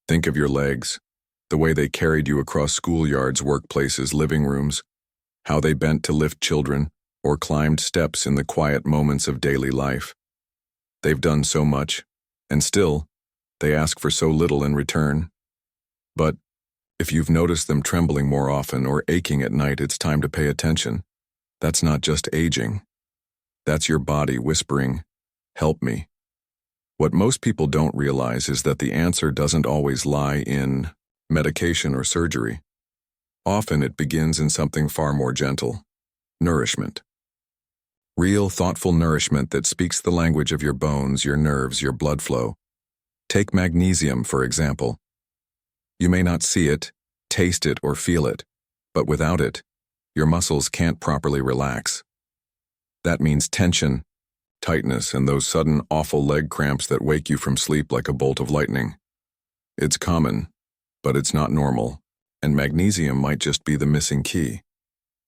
Think of your legs, the way they carried you across schoolyards, workplaces, living rooms, how they bent to lift children or climbed steps in the quiet moments of daily life. They've done so much, and still, they ask for so little in return. But if you've noticed them trembling more often or aching at night, it's time to pay attention. That's not just aging. That's your body whispering, "Help me." What most people don't realize is that the answer doesn't always lie in medication or surgery. Often it begins in something far more gentle: nourishment. Real, thoughtful nourishment that speaks the language of your bones, your nerves, your blood flow. Take magnesium, for example. You may not see it, taste it, or feel it, but without it, your muscles can't properly relax. That means tension, tightness, and those sudden awful leg cramps that wake you from sleep like a bolt of lightning. It's common, but it's not normal, and magnesium might just be the missing key.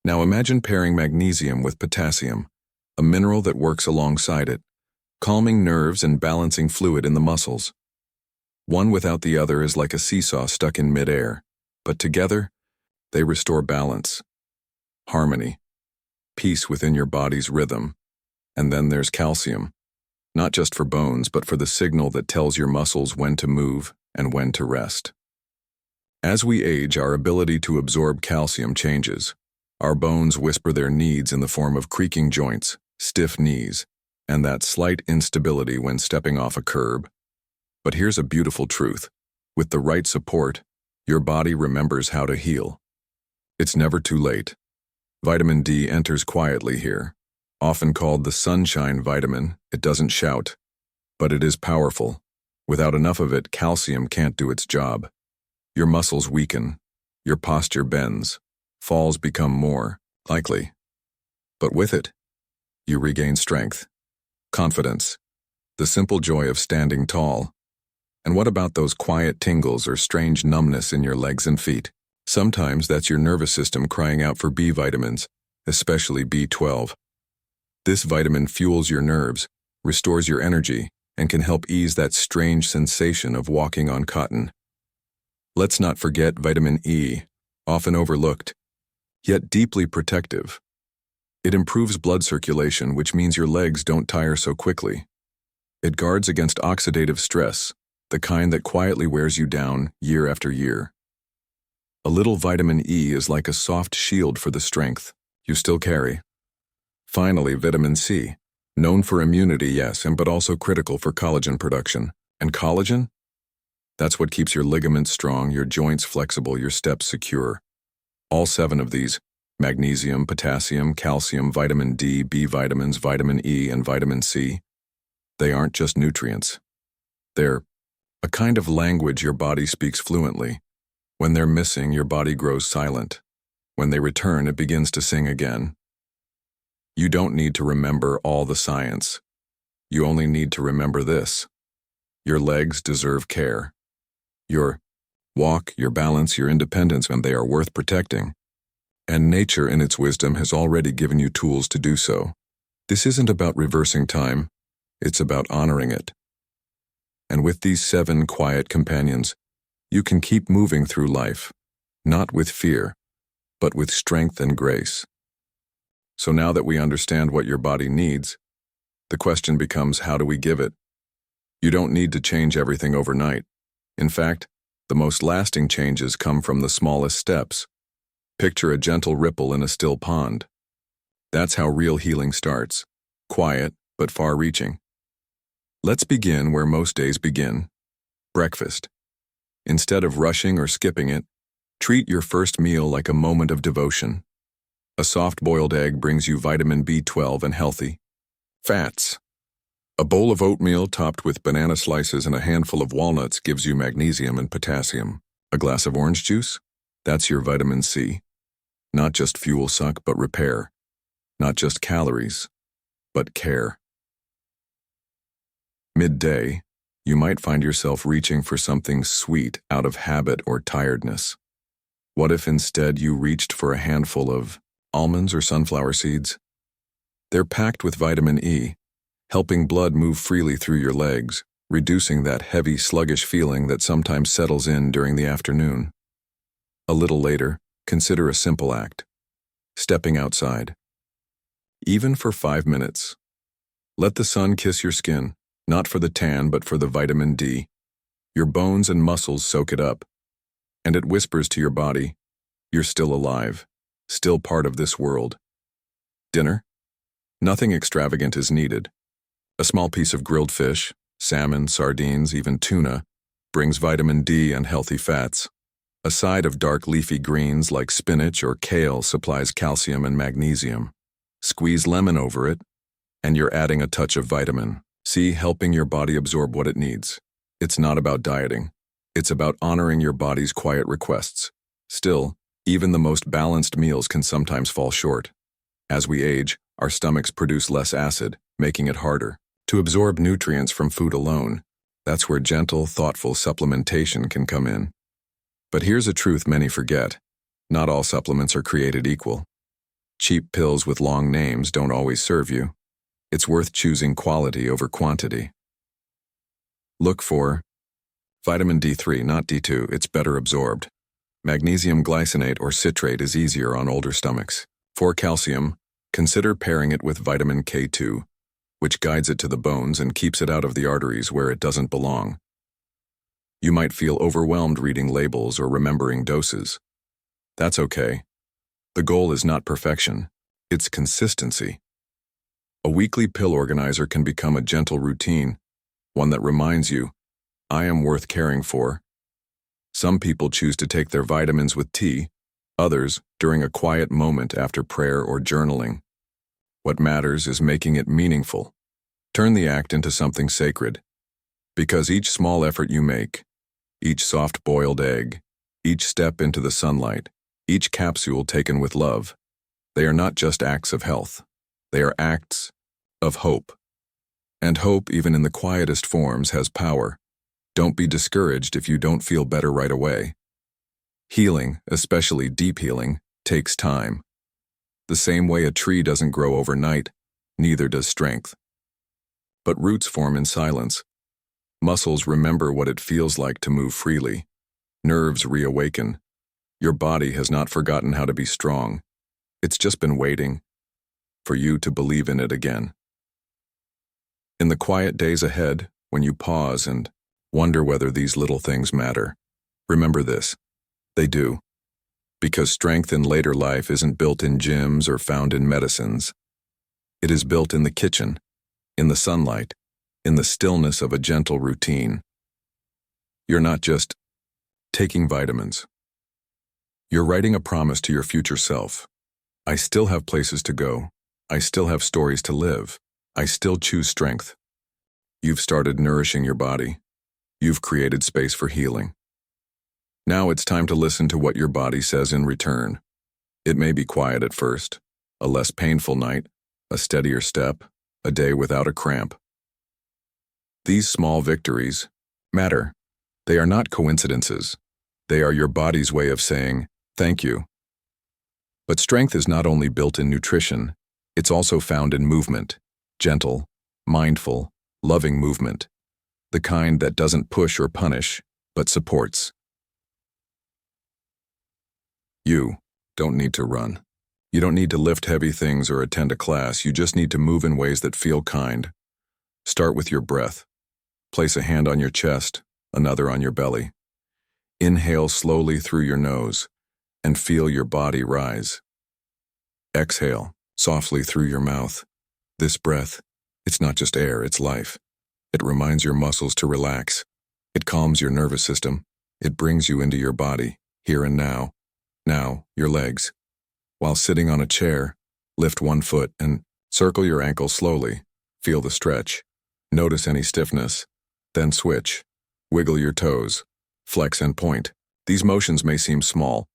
Now imagine pairing magnesium with potassium, a mineral that works alongside it, calming nerves and balancing fluid in the muscles. One without the other is like a seesaw stuck in midair, but together, they restore balance, harmony, peace within your body's rhythm. And then there's calcium, not just for bones, but for the signal that tells your muscles when to move and when to rest. As we age, our ability to absorb calcium changes. Our bones whisper their needs in the form of creaking joints, stiff knees, and that slight instability when stepping off a curb. But here's a beautiful truth. With the right support, your body remembers how to heal. It's never too late. Vitamin D enters quietly here. Often called the sunshine vitamin, it doesn't shout, but it is powerful. Without enough of it, calcium can't do its job. Your muscles weaken, your posture bends, falls become more likely. But with it, you regain strength, confidence, the simple joy of standing tall. And what about those quiet tingles or strange numbness in your legs and feet? Sometimes that's your nervous system crying out for B vitamins, especially B12. This vitamin fuels your nerves, restores your energy, and can help ease that strange sensation of walking on cotton. Let's not forget vitamin E, often overlooked, yet deeply protective. It improves blood circulation, which means your legs don't tire so quickly. It guards against oxidative stress, the kind that quietly wears you down year after year. A little vitamin E is like a soft shield for the strength you still carry. Finally, vitamin C, known for immunity, yes, but also critical for collagen production. And collagen? That's what keeps your ligaments strong, your joints flexible, your steps secure. All 7 of these, magnesium, potassium, calcium, vitamin D, B vitamins, vitamin E, and vitamin C, they aren't just nutrients. They're a kind of language your body speaks fluently. When they're missing, your body grows silent. When they return, it begins to sing again. You don't need to remember all the science. You only need to remember this. Your legs deserve care. Your walk, your balance, your independence, and they are worth protecting. And nature, in its wisdom, has already given you tools to do so. This isn't about reversing time. It's about honoring it. And with these 7 quiet companions, you can keep moving through life, not with fear, but with strength and grace. So now that we understand what your body needs, the question becomes, how do we give it? You don't need to change everything overnight. In fact, the most lasting changes come from the smallest steps. Picture a gentle ripple in a still pond. That's how real healing starts, quiet but far-reaching. Let's begin where most days begin: breakfast. Instead of rushing or skipping it, treat your first meal like a moment of devotion. A soft-boiled egg brings you vitamin B12 and healthy fats. A bowl of oatmeal topped with banana slices and a handful of walnuts gives you magnesium and potassium. A glass of orange juice? That's your vitamin C. Not just fuel suck, but repair. Not just calories, but care. Midday, you might find yourself reaching for something sweet out of habit or tiredness. What if instead you reached for a handful of almonds or sunflower seeds? They're packed with vitamin E, helping blood move freely through your legs, reducing that heavy, sluggish feeling that sometimes settles in during the afternoon. A little later, consider a simple act: stepping outside. Even for 5 minutes. Let the sun kiss your skin, not for the tan but for the vitamin D. Your bones and muscles soak it up, and it whispers to your body, you're still alive, still part of this world. Dinner? Nothing extravagant is needed. A small piece of grilled fish, salmon, sardines, even tuna, brings vitamin D and healthy fats. A side of dark leafy greens like spinach or kale supplies calcium and magnesium. Squeeze lemon over it, and you're adding a touch of vitamin C, helping your body absorb what it needs. It's not about dieting. It's about honoring your body's quiet requests. Still, even the most balanced meals can sometimes fall short. As we age, our stomachs produce less acid, making it harder to absorb nutrients from food alone. That's where gentle, thoughtful supplementation can come in. But here's a truth many forget. Not all supplements are created equal. Cheap pills with long names don't always serve you. It's worth choosing quality over quantity. Look for vitamin D3, not D2, it's better absorbed. Magnesium glycinate or citrate is easier on older stomachs. For calcium, consider pairing it with vitamin K2, which guides it to the bones and keeps it out of the arteries where it doesn't belong. You might feel overwhelmed reading labels or remembering doses. That's okay. The goal is not perfection, it's consistency. A weekly pill organizer can become a gentle routine, one that reminds you, I am worth caring for. Some people choose to take their vitamins with tea, others during a quiet moment after prayer or journaling. What matters is making it meaningful. Turn the act into something sacred. Because each small effort you make, each soft-boiled egg, each step into the sunlight, each capsule taken with love, they are not just acts of health. They are acts of hope. And hope, even in the quietest forms, has power. Don't be discouraged if you don't feel better right away. Healing, especially deep healing, takes time. The same way a tree doesn't grow overnight, neither does strength. But roots form in silence. Muscles remember what it feels like to move freely. Nerves reawaken. Your body has not forgotten how to be strong. It's just been waiting for you to believe in it again. In the quiet days ahead, when you pause and wonder whether these little things matter, remember this: they do. Because strength in later life isn't built in gyms or found in medicines. It is built in the kitchen, in the sunlight, in the stillness of a gentle routine. You're not just taking vitamins. You're writing a promise to your future self. I still have places to go. I still have stories to live. I still choose strength. You've started nourishing your body. You've created space for healing. Now it's time to listen to what your body says in return. It may be quiet at first, a less painful night, a steadier step, a day without a cramp. These small victories matter. They are not coincidences. They are your body's way of saying, thank you. But strength is not only built in nutrition, it's also found in movement, gentle, mindful, loving movement, the kind that doesn't push or punish, but supports. You don't need to run. You don't need to lift heavy things or attend a class. You just need to move in ways that feel kind. Start with your breath. Place a hand on your chest, another on your belly. Inhale slowly through your nose and feel your body rise. Exhale softly through your mouth. This breath, it's not just air, it's life. It reminds your muscles to relax. It calms your nervous system. It brings you into your body, here and now. Now, your legs. While sitting on a chair, lift one foot and circle your ankle slowly. Feel the stretch. Notice any stiffness. Then switch. Wiggle your toes. Flex and point. These motions may seem small,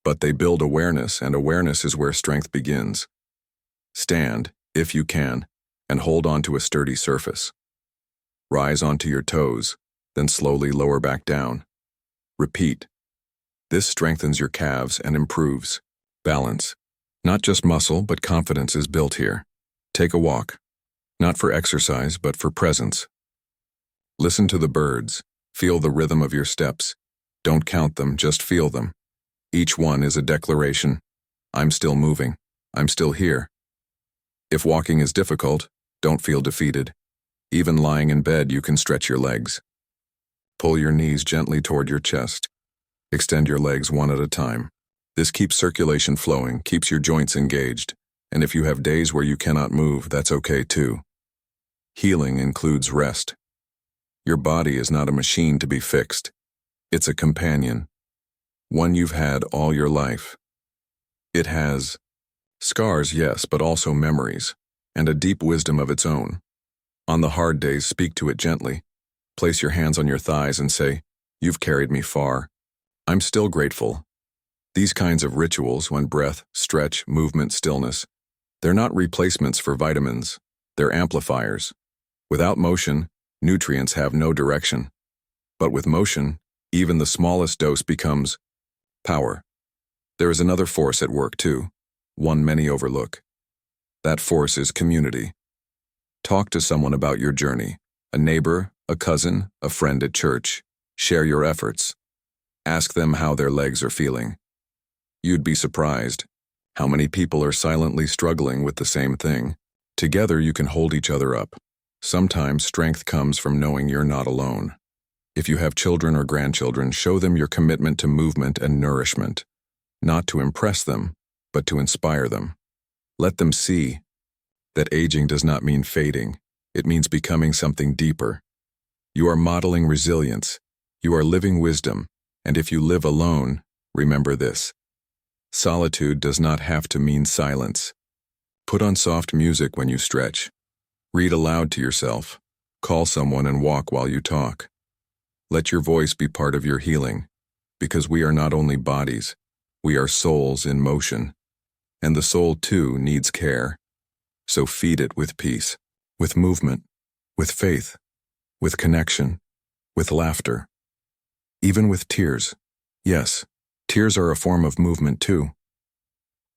but they build awareness, and awareness is where strength begins. Stand, if you can, and hold onto a sturdy surface. Rise onto your toes, then slowly lower back down. Repeat. This strengthens your calves and improves balance. Not just muscle, but confidence is built here. Take a walk. Not for exercise, but for presence. Listen to the birds. Feel the rhythm of your steps. Don't count them, just feel them. Each one is a declaration. I'm still moving. I'm still here. If walking is difficult, don't feel defeated. Even lying in bed, you can stretch your legs. Pull your knees gently toward your chest. Extend your legs one at a time. This keeps circulation flowing, keeps your joints engaged, and if you have days where you cannot move, that's okay too. Healing includes rest. Your body is not a machine to be fixed. It's a companion, one you've had all your life. It has scars, yes, but also memories, and a deep wisdom of its own. On the hard days, speak to it gently. Place your hands on your thighs and say, "You've carried me far. I'm still grateful." These kinds of rituals, when breath, stretch, movement, stillness, they're not replacements for vitamins, they're amplifiers. Without motion, nutrients have no direction. But with motion, even the smallest dose becomes power. There is another force at work too, one many overlook. That force is community. Talk to someone about your journey, a neighbor, a cousin, a friend at church. Share your efforts. Ask them how their legs are feeling. You'd be surprised how many people are silently struggling with the same thing. Together you can hold each other up. Sometimes strength comes from knowing you're not alone. If you have children or grandchildren, show them your commitment to movement and nourishment, not to impress them, but to inspire them. Let them see that aging does not mean fading. It means becoming something deeper. You are modeling resilience. You are living wisdom. And if you live alone, remember this. Solitude does not have to mean silence. Put on soft music when you stretch. Read aloud to yourself. Call someone and walk while you talk. Let your voice be part of your healing, because we are not only bodies, we are souls in motion. And the soul, too, needs care. So feed it with peace, with movement, with faith, with connection, with laughter, even with tears. Yes, tears are a form of movement, too.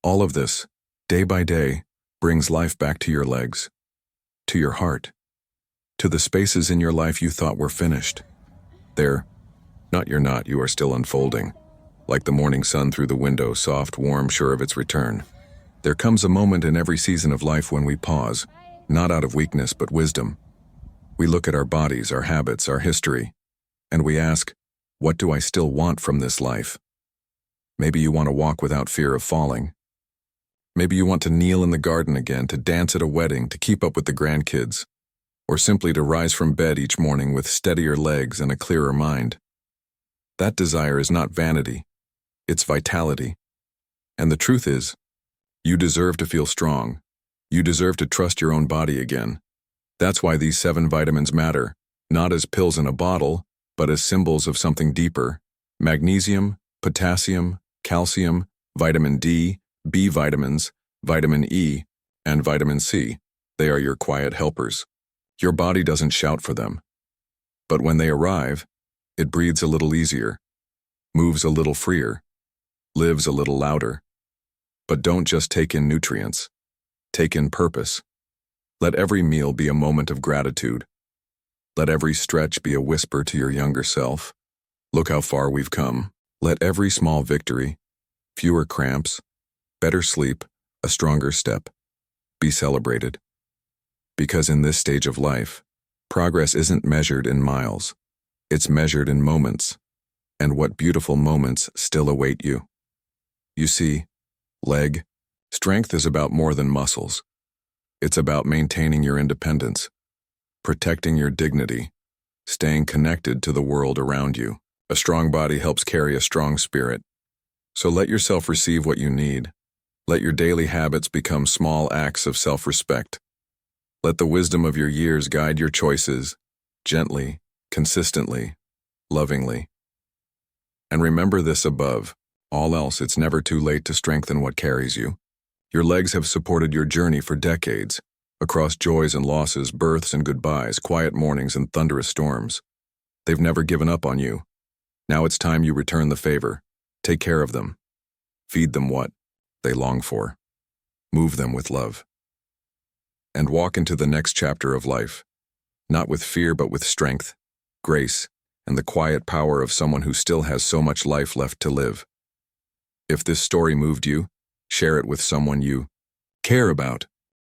All of this, day by day, brings life back to your legs, to your heart, to the spaces in your life you thought were finished. There, you're not, you are still unfolding. Like the morning sun through the window, soft, warm, sure of its return. There comes a moment in every season of life when we pause, not out of weakness but wisdom. We look at our bodies, our habits, our history, and we ask, what do I still want from this life? Maybe you want to walk without fear of falling. Maybe you want to kneel in the garden again, to dance at a wedding, to keep up with the grandkids, or simply to rise from bed each morning with steadier legs and a clearer mind. That desire is not vanity, it's vitality. And the truth is, you deserve to feel strong. You deserve to trust your own body again. That's why these 7 vitamins matter, not as pills in a bottle, but as symbols of something deeper. Magnesium, potassium, calcium, vitamin D, B vitamins, vitamin E, and vitamin C. They are your quiet helpers. Your body doesn't shout for them. But when they arrive, it breathes a little easier, moves a little freer, lives a little louder. But don't just take in nutrients. Take in purpose. Let every meal be a moment of gratitude. Let every stretch be a whisper to your younger self. Look how far we've come. Let every small victory, fewer cramps, better sleep, a stronger step, be celebrated. Because in this stage of life, progress isn't measured in miles. It's measured in moments. And what beautiful moments still await you. You see, leg strength is about more than muscles. It's about maintaining your independence, protecting your dignity, staying connected to the world around you. A strong body helps carry a strong spirit. So let yourself receive what you need. Let your daily habits become small acts of self-respect. Let the wisdom of your years guide your choices, gently, consistently, lovingly. And remember this above all else, it's never too late to strengthen what carries you. Your legs have supported your journey for decades, across joys and losses, births and goodbyes, quiet mornings and thunderous storms. They've never given up on you. Now it's time you return the favor. Take care of them. Feed them what they long for. Move them with love. And walk into the next chapter of life, not with fear but with strength, grace, and the quiet power of someone who still has so much life left to live. If this story moved you, share it with someone you care about.